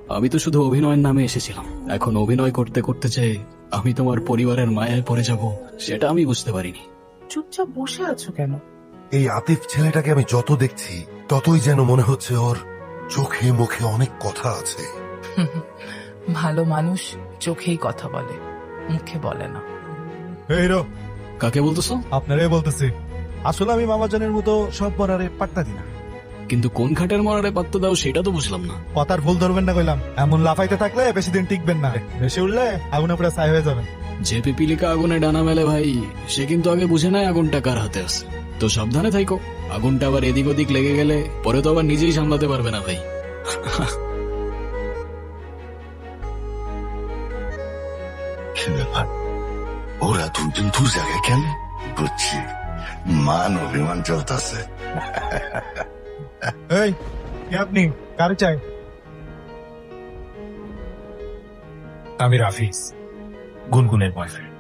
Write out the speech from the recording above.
আমি তো শুধু অভিনয়ের নামে এসেছিলাম, এখন অভিনয় করতে করতে যে আমি তোমার পরিবারের মায়ায় পড়ে যাব সেটা আমি বুঝতে পারিনি। চুপচাপ বসে আছো কেন? এই আতিফ ছেলেটাকে আমি যত দেখছি ততই যেন মনে হচ্ছে ওর চোখে মুখে অনেক কথা আছে। ভালো মানুষ চোখেই কথা বলে, মুখে বলে না। হিরো, কাকে বলতেছো? আপনারাই বলতেছি। আসলে আমি মামাজনের মতো সব বরারে পাত্তা দিই না। কিন্তু কোন খাটের মরারে পাত্তা দাও সেটা তো বুঝলাম না। কথার ভুল ধরবেন না কইলাম। এমন লাফাইতে থাকলে বেশি দিন টিকবেন না, বেশি উঠলে আগুনে পুরো ছাই হয়ে যাবেন। যে পিপিলিকা আগুনে ডানা মেলে ভাই, সে কিন্তু আগে বুঝে নেয় আগুনটা কার হাতে আছে। তো সাবধানে থাইকো, আগুনটা আবার এদিক ওদিক লেগে গেলে পরে তো আবার নিজেই সামলাতে পারবে না ভাই। কি ব্যাপার, ওরা দুজন দু জায়গায় কেন? বুঝছি, মান অভিমান চলতেছে। এই কে আপনি? কারে চাই? আমি রাফিজ, গুনগুনের বয়ফ্রেন্ড।